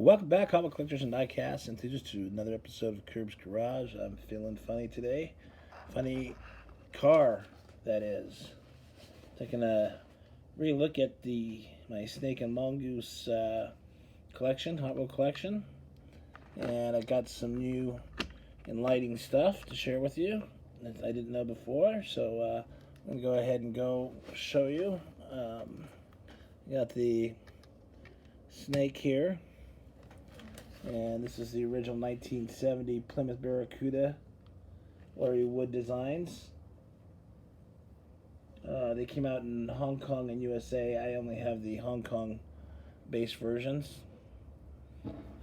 Welcome back, comic collectors and diecast enthusiasts, to another episode of Curb's Garage. I'm feeling funny today. Funny car, that is. Taking a re-look at my Snake and Mongoose collection, Hot Wheel collection. And I got some new enlightening stuff to share with you that I didn't know before. So I'm going to go ahead and show you. Got the Snake here. And this is the original 1970 Plymouth Barracuda, Larry Wood designs. They came out in Hong Kong and USA. I only have the Hong Kong based versions.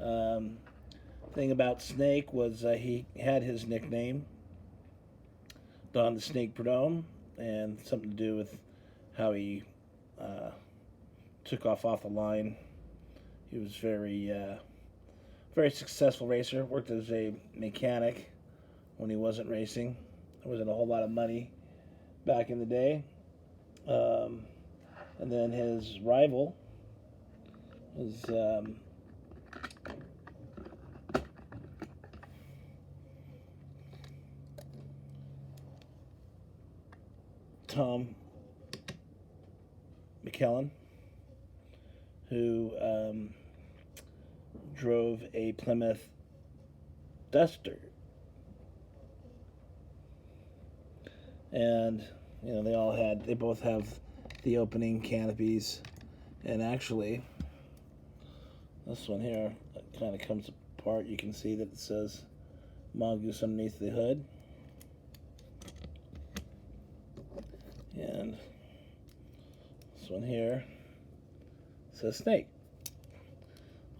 Thing about Snake was he had his nickname, Don the Snake Prudhomme, and something to do with how he took off the line. He was very successful racer. Worked as a mechanic when he wasn't racing. There wasn't a whole lot of money back in the day. And then his rival was Tom McKellen, who drove a Plymouth Duster. And they both have the opening canopies, and actually this one here kind of comes apart. You can see that it says Mongoose underneath the hood, and this one here says Snake.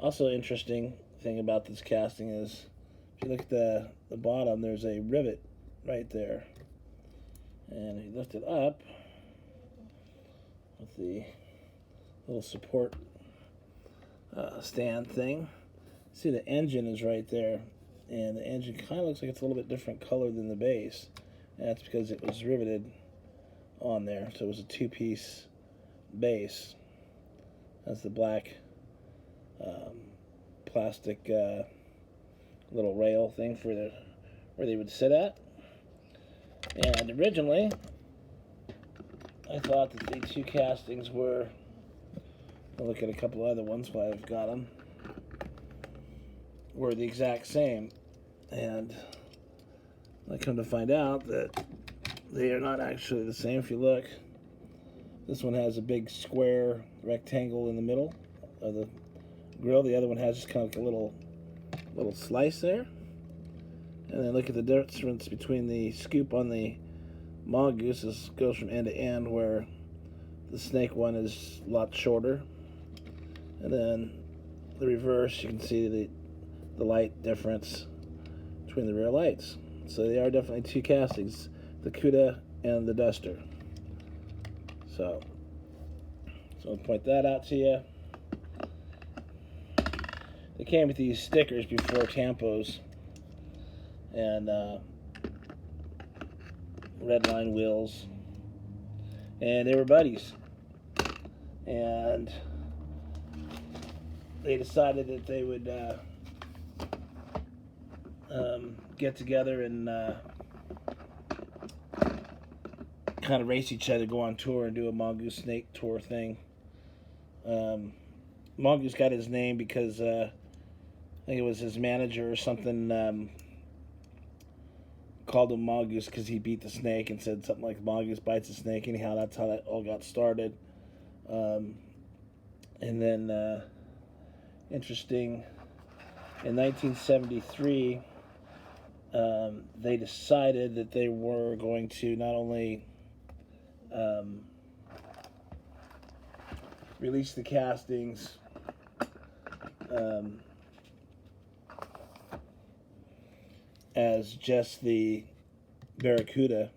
Also interesting thing about this casting is, if you look at the bottom, there's a rivet right there. And if you lift it up with the little support stand thing, see the engine is right there. And the engine kind of looks like it's a little bit different color than the base. And that's because it was riveted on there. So it was a two-piece base. That's the black plastic little rail thing for where they would sit at. And originally, I thought that the two castings were, I'll look at a couple other ones while I've got them, were the exact same. And I come to find out that they are not actually the same. If you look, this one has a big square rectangle in the middle of the grill. The other one has just kind of like a little slice there. And then look at the difference between the scoop on the Mongoose. This goes from end to end, where the Snake one is a lot shorter. And then the reverse, you can see the light difference between the rear lights. So they are definitely two castings, the Cuda and the Duster. So I'll point that out to you. They came with these stickers before tampos, and red line wheels, and they were buddies, and they decided that they would get together and kind of race each other, go on tour, and do a Mongoose Snake tour thing. Mongoose got his name because I think it was his manager or something called him Mongoose because he beat the snake and said something like Mongoose bites the snake. Anyhow, that's how that all got started. And then, interesting, in 1973, they decided that they were going to not only release the castings as just the Barracuda.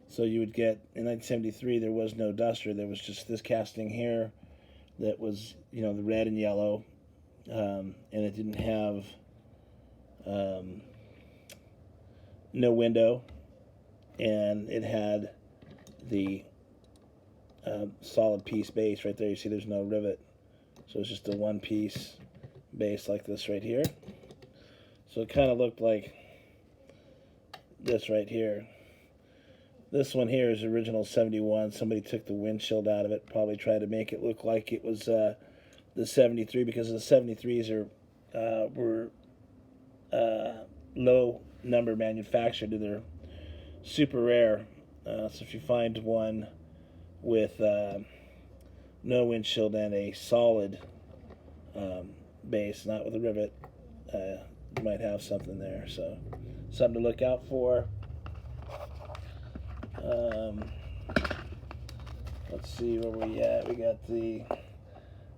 So you would get, in 1973, there was no Duster. There was just this casting here that was, the red and yellow. And it didn't have no window. And it had the solid piece base right there. You see there's no rivet. So it's just a one-piece base like this right here. So it kind of looked like this right here. This one here is original 71. Somebody took the windshield out of it, probably tried to make it look like it was the 73, because the 73s were low number manufactured, and they're super rare. So if you find one with no windshield and a solid base, not with a rivet, you might have something there. So something to look out for. Let's see where we at. We got the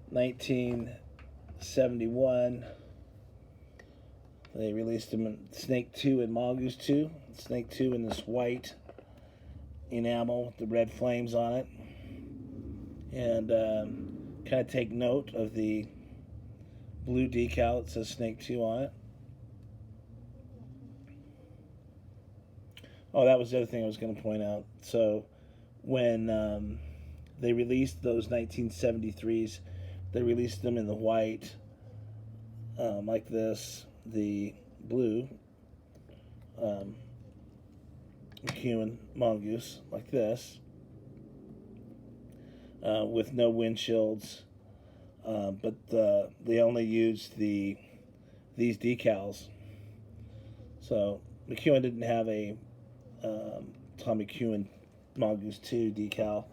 1971. They released them in Snake 2 and Mongoose 2. Snake 2 in this white enamel with the red flames on it. And kind of take note of the blue decal that says Snake 2 on it. Oh, that was the other thing I was going to point out. So when they released those 1973s, they released them in the white, like this, the blue, McEwen Mongoose, like this, with no windshields, but they only used these decals. So McEwen didn't have a Tom McEwen Mongoose 2 decal,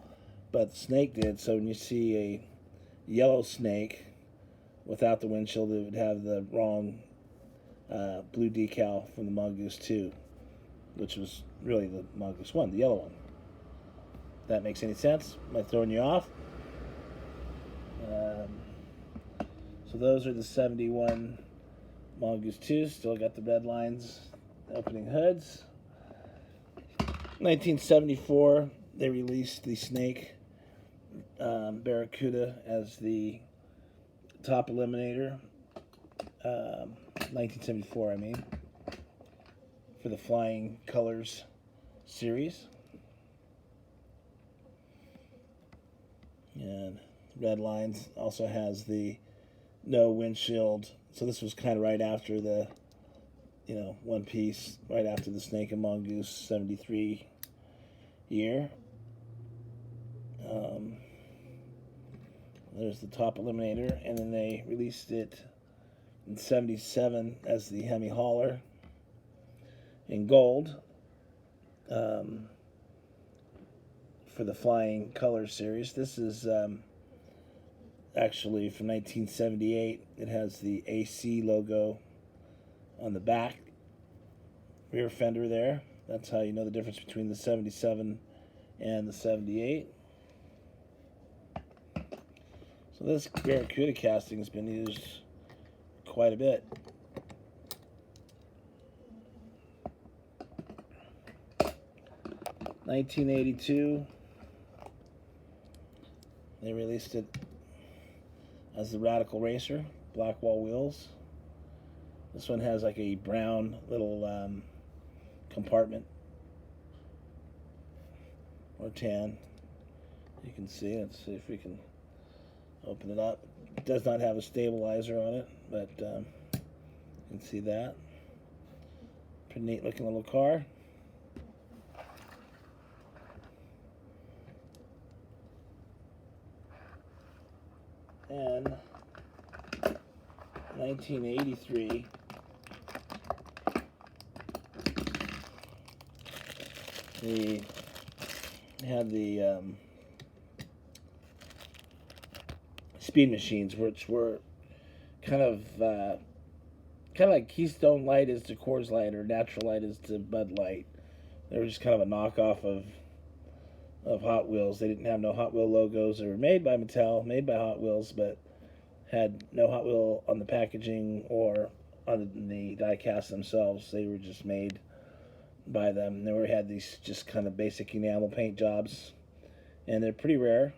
but the Snake did. So when you see a yellow Snake without the windshield, it would have the wrong blue decal from the Mongoose 2, which was really the Mongoose 1, the yellow one. If that makes any sense? Am I throwing you off? So those are the 71 Mongoose 2s. Still got the red lines, opening hoods. 1974, they released the Snake Barracuda as the top eliminator. 1974, I mean, for the Flying Colors series. And red lines also has the no windshield. So this was kind of right after the, one piece, right after the Snake and Mongoose 73 year. There's the top eliminator, and then they released it in 77 as the Hemi Hauler in gold for the Flying Colors series. This is actually from 1978. It has the AC logo on the back rear fender there. That's how you know the difference between the 77 and the 78. So this Barracuda casting has been used quite a bit. $1982, they released it as the Radical Racer, black wall wheels. This one has like a brown little compartment, or tan. You can see. Let's see if we can open it up. It does not have a stabilizer on it, but you can see that. Pretty neat looking little car. And 1983, they had the speed machines, which were kind of like Keystone Light is to Coors Light, or Natural Light is to Bud Light. They were just kind of a knockoff of Hot Wheels. They didn't have no Hot Wheel logos. They were made by Mattel, made by Hot Wheels, but had no Hot Wheel on the packaging or on the die-cast themselves. They were just made by them. They had these just kind of basic enamel paint jobs, and they're pretty rare.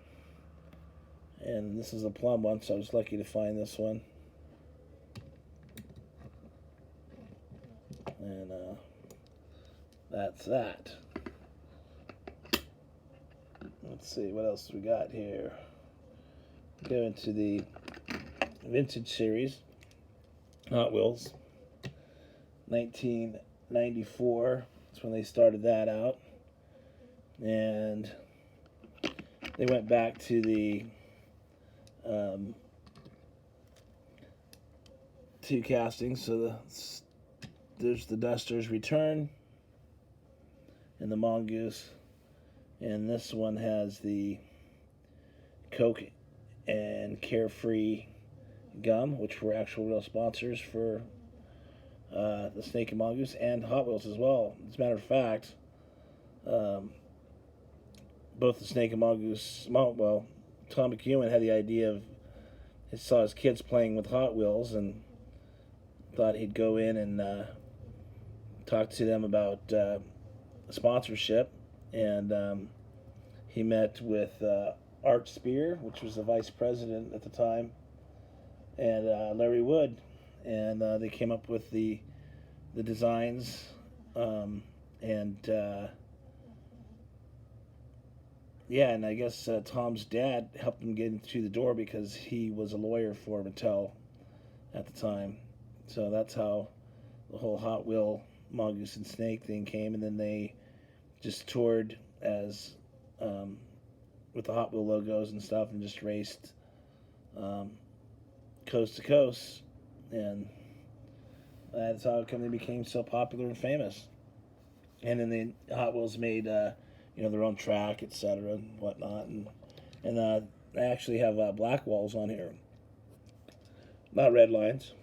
And this is a plum one, so I was lucky to find this one. And that's that. Let's see, what else we got here? Go into the vintage series. Hot Wheels. 1994. That's when they started that out. And they went back to the two castings. So there's the Duster's Return and the Mongoose. And this one has the Coke and Carefree gum, which were actual real sponsors for the Snake and Mongoose, and Hot Wheels as well. As a matter of fact, both the Snake and Mongoose, well, Tom McEwen had the idea of, he saw his kids playing with Hot Wheels and thought he'd go in and talk to them about sponsorship. And he met with Art Spear, which was the vice president at the time, and Larry Wood, and they came up with the designs, yeah, and I guess Tom's dad helped him get into the door because he was a lawyer for Mattel at the time. So that's how the whole Hot Wheel Mongoose and Snake thing came, and then they just toured as with the Hot Wheel logos and stuff, and just raced coast to coast, and that's how they became so popular and famous. And then the Hot Wheels made their own track, etc., and whatnot, and I actually have black walls on here, not red lines.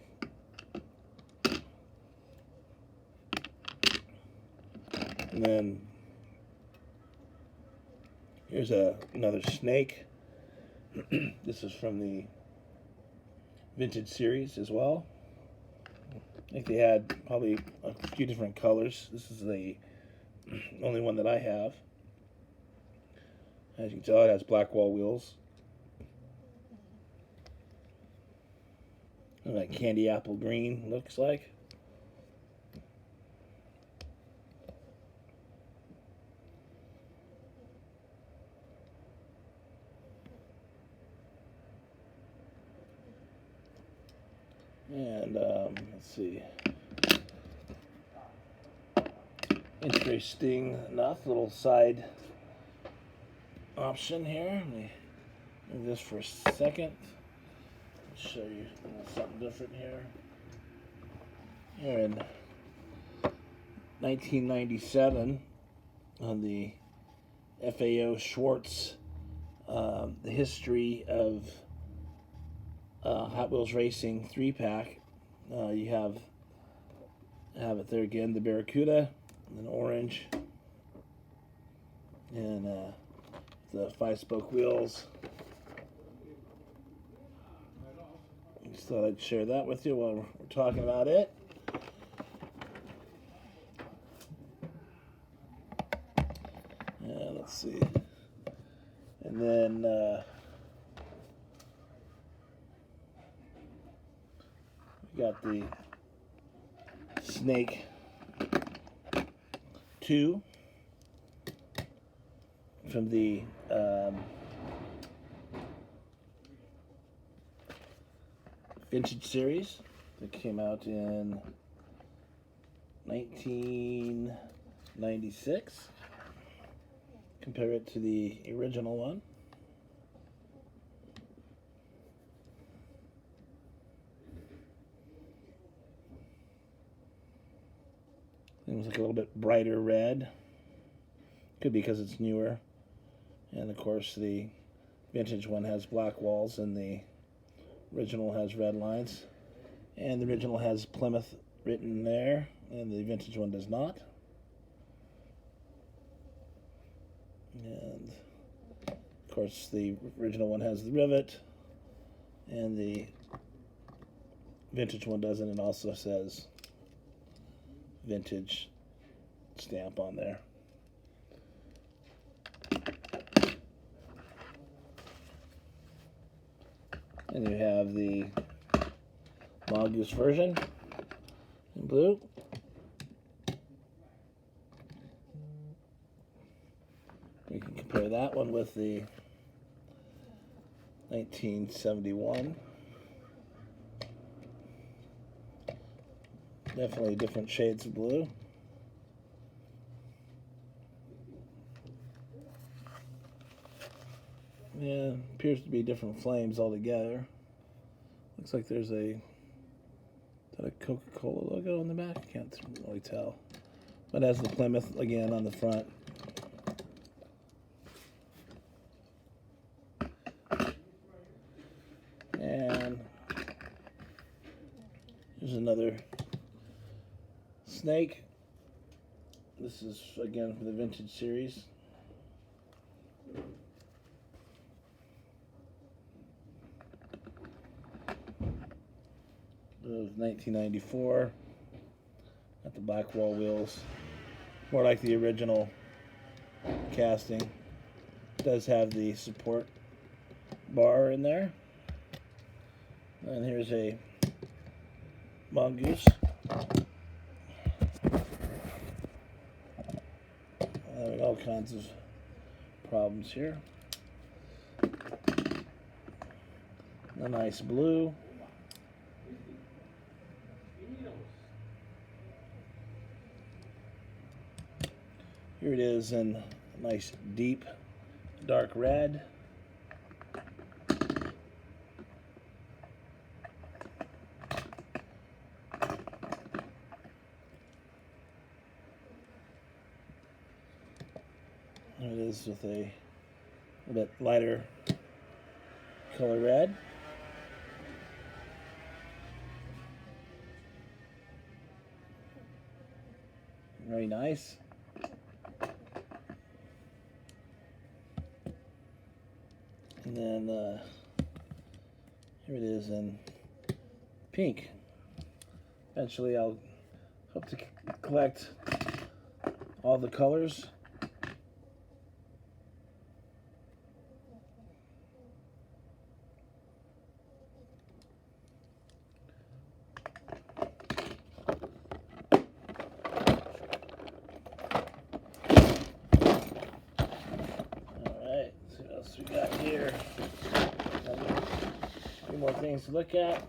And then here's another Snake. This is from the vintage series as well. I think they had probably a few different colors. This is the only one that I have. As you can tell, it has black wall wheels. Like candy apple green, looks like. And let's see. Interesting enough, little side option here. Let me move this for a second. I'll show you something different here. Here in 1997, on the FAO Schwartz, the history of Hot Wheels Racing 3-pack. You have it there again, the Barracuda, and orange, and the 5-spoke wheels. Just thought I'd share that with you while we're talking about it. Let's see. And then we got the Snake 2 from the vintage series that came out in 1996. Compare it to the original one. Seems like a little bit brighter red. Could be because it's newer. And of course the vintage one has black walls and the original has red lines. And the original has Plymouth written there, and the vintage one does not. And of course the original one has the rivet, and the vintage one doesn't. It also says vintage stamp on there. And you have the Mongoose version in blue. We can compare that one with the 1971. Definitely different shades of blue. Yeah, appears to be different flames altogether. Looks like there's a Coca-Cola logo on the back. Can't really tell. But it has the Plymouth again on the front. And here's another snake. This is again from the vintage series. Of 1994. Got the black wall wheels. More like the original casting. It does have the support bar in there. And here's a Mongoose. Having all kinds of problems here. A nice blue. Here it is in a nice deep dark red. Here it is with a bit lighter color red. Very nice. And then here it is in pink. Eventually I'll hope to collect all the colors. We got here a few more things to look at.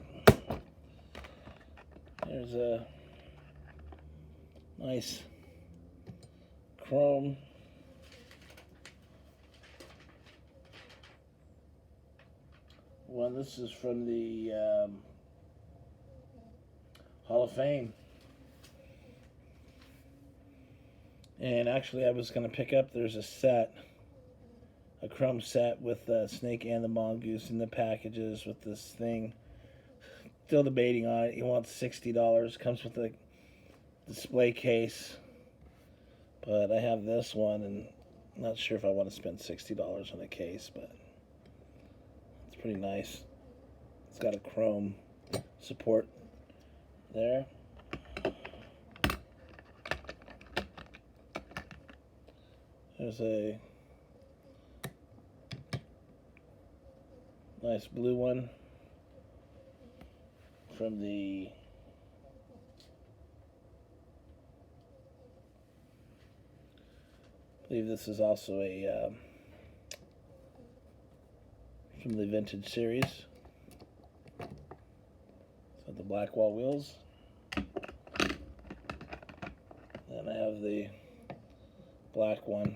There's a nice chrome one. This is from the Hall of Fame. And actually I was going to pick up, there's a chrome set with the snake and the mongoose in the packages with this thing. Still debating on it. He wants $60. Comes with a display case. But I have this one and I'm not sure if I want to spend $60 on a case, but it's pretty nice. It's got a chrome support there. There's a nice blue one from the I believe this is also a from the vintage series. So the black wall wheels. And I have the black one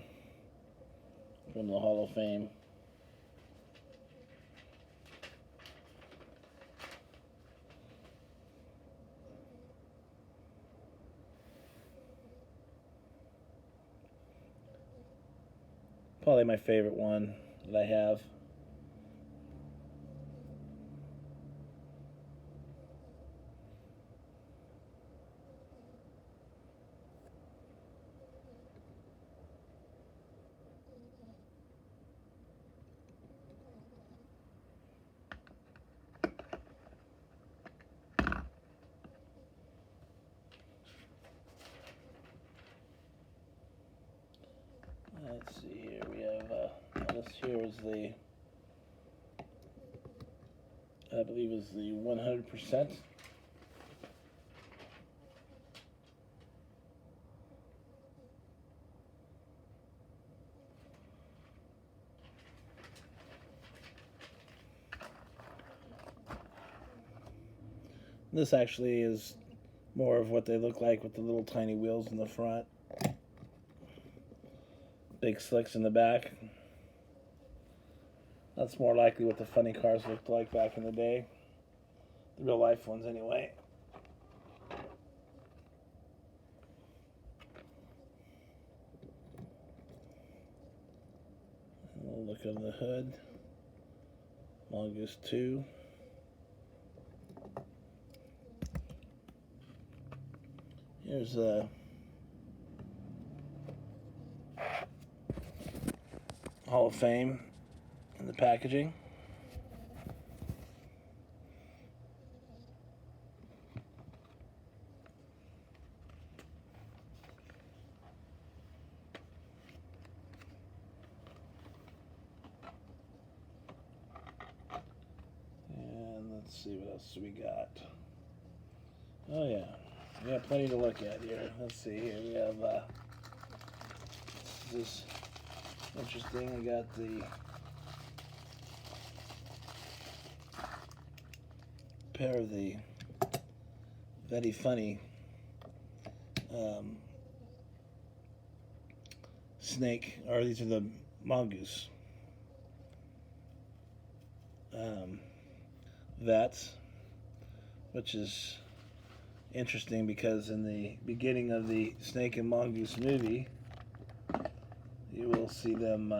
from the Hall of Fame. Probably my favorite one that I have. Let's see here, we have, this here is the, I believe is the 100%. This actually is more of what they look like with the little tiny wheels in the front. Big slicks in the back. That's more likely what the funny cars looked like back in the day. The real life ones anyway. We'll look under the hood. Mongoose 2. Here's a Hall of Fame in the packaging. And let's see what else we got. Oh yeah, we got plenty to look at here. Let's see here. We have this interesting. We got the pair of the very funny snake, or these are the mongoose vets, which is interesting because in the beginning of the Snake and Mongoose movie, you will see them.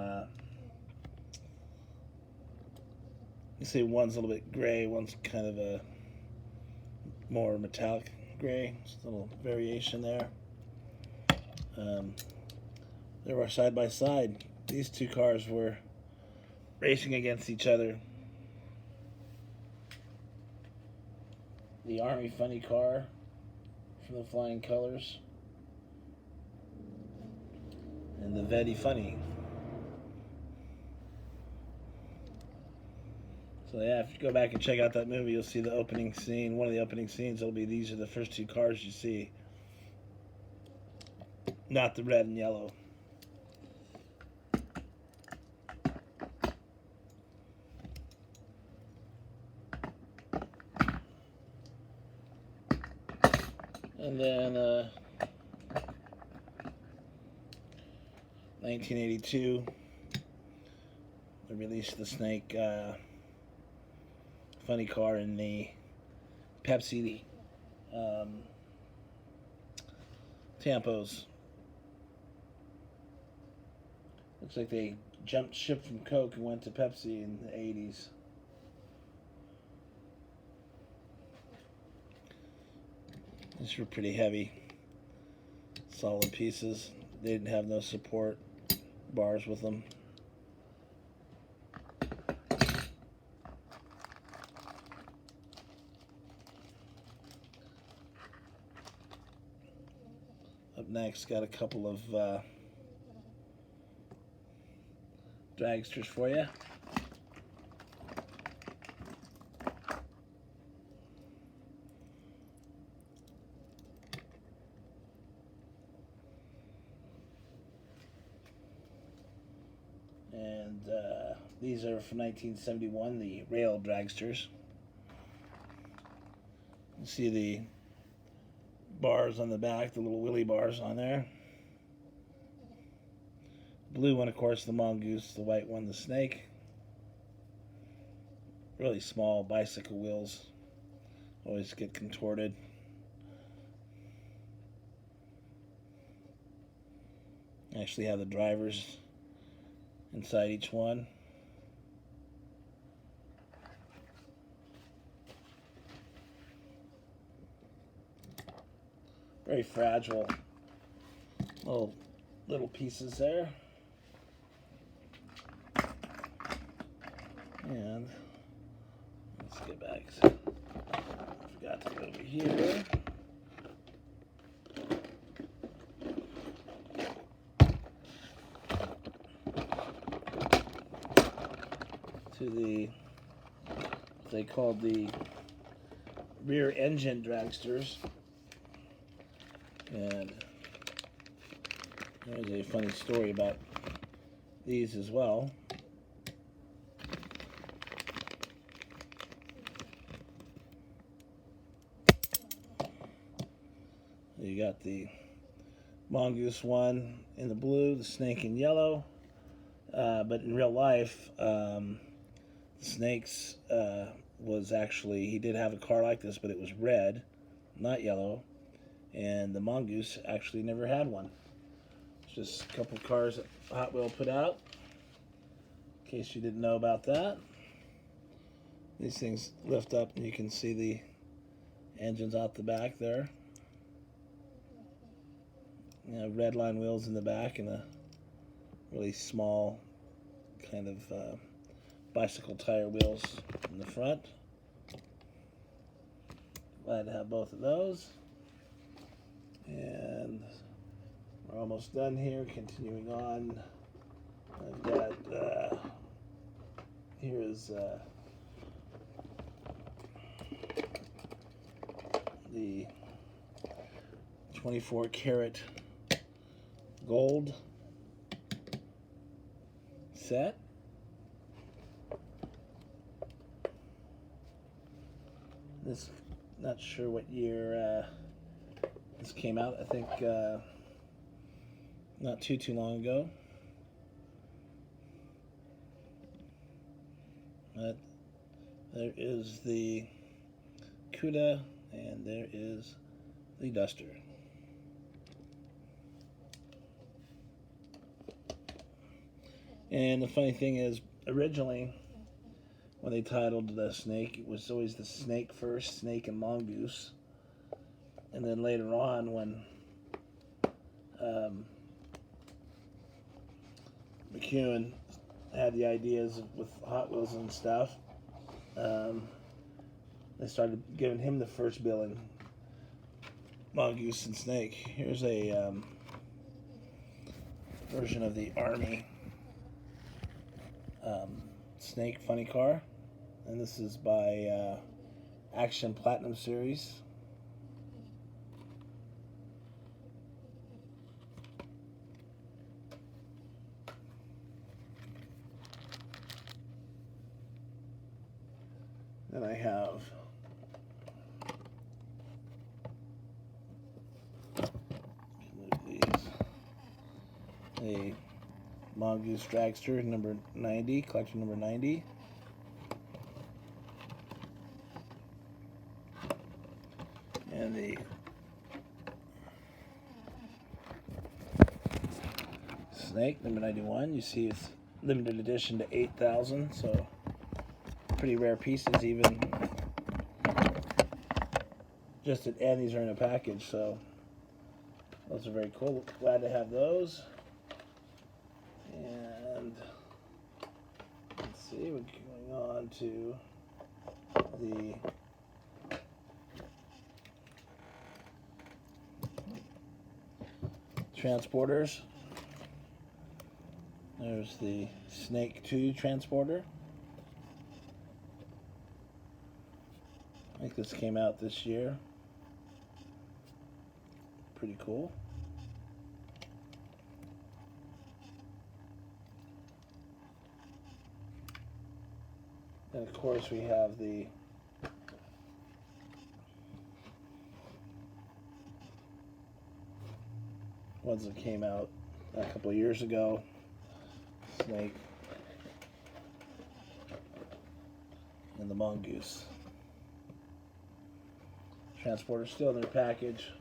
You see one's a little bit gray, one's kind of a more metallic gray. Just a little variation there. They were side by side. These two cars were racing against each other. The Army funny car from the Flying Colors, and the Very Funny. So yeah, if you go back and check out that movie, you'll see the opening scene. One of the opening scenes will be these are the first two cars you see, not the red and yellow. And then 1982, they released the Snake funny car in the Pepsi tampos. Looks like they jumped ship from Coke and went to Pepsi in the 80s. These were pretty heavy, solid pieces. They didn't have no support bars with them. Up next, got a couple of dragsters for you. And these are from 1971, the rail dragsters. You see the bars on the back, the little wheelie bars on there. Blue one, of course, the Mongoose. The white one, the Snake. Really small bicycle wheels. Always get contorted. Actually have the drivers inside each one. Very fragile little pieces there. And let's get back. I forgot to go over here. To the, they called the rear engine dragsters. And there's a funny story about these as well. You got the mongoose one in the blue, the snake in yellow. But in real life, the snake's was actually, he did have a car like this, but it was red, not yellow. And the mongoose actually never had one. It's just a couple of cars that Hot Wheel put out, in case you didn't know about that. These things lift up and you can see the engines out the back there. You know, red line wheels in the back and a really small kind of bicycle tire wheels in the front. Glad to have both of those. And we're almost done here. Continuing on, I've got here is the 24 karat gold set. This, not sure what year this came out. I think not too long ago. But there is the Cuda and there is the Duster. And the funny thing is, originally, when they titled the snake, it was always the snake first, snake and mongoose. And then later on, when McEwen had the ideas with Hot Wheels and stuff, they started giving him the first billing, mongoose and snake. Here's a version of the Army snake funny car, and this is by Action Platinum Series. Then I have a Mongoose Dragster number 90, collection number 90. And the snake number 91. You see it's limited edition to 8,000, so pretty rare pieces, even just at end. These are in a package, so those are very cool. Glad to have those. And let's see, we're going on to the transporters. There's the Snake 2 transporter. I think this came out this year. Pretty cool. And of course we have the ones that came out a couple of years ago. Snake and the Mongoose. Transporter still in their package.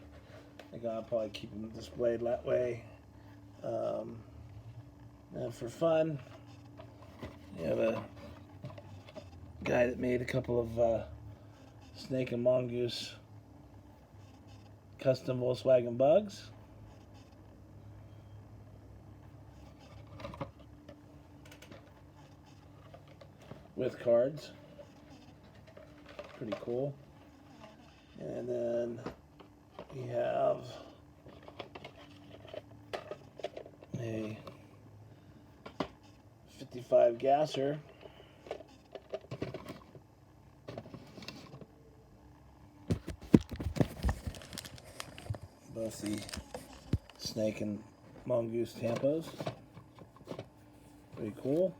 I think I'll probably keep them displayed that way. And for fun, you have a guy that made a couple of Snake and Mongoose custom Volkswagen Bugs. With cards. Pretty cool. And then we have a 55 gasser. Both the Snake and Mongoose Tampos. Pretty cool.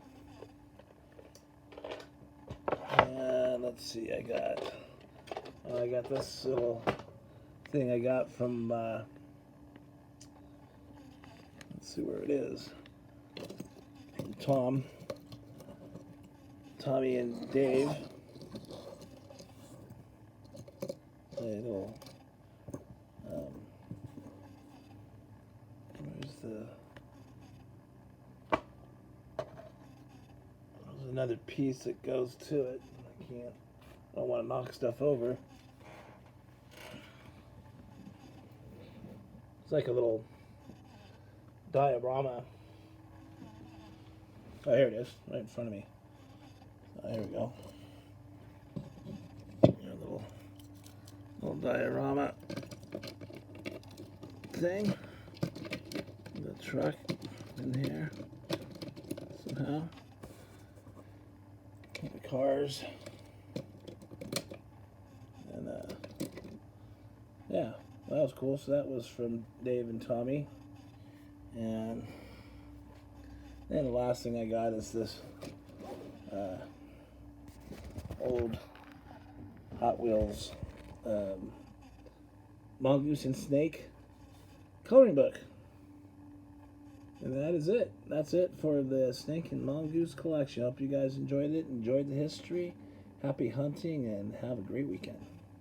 And let's see, I got this little thing I got from, let's see where it is, from Tommy and Dave. Little, where's the, there's another piece that goes to it. I don't want to knock stuff over. It's like a little diorama. Oh, here it is, right in front of me. Oh, here we go. A little diorama thing. The truck in here somehow. The cars. And yeah, that was cool. So that was from Dave and Tommy. And then the last thing I got is this old Hot Wheels Mongoose and Snake coloring book. And that is it. That's it for the Snake and Mongoose collection. Hope you guys enjoyed it, enjoyed the history. Happy hunting, and have a great weekend.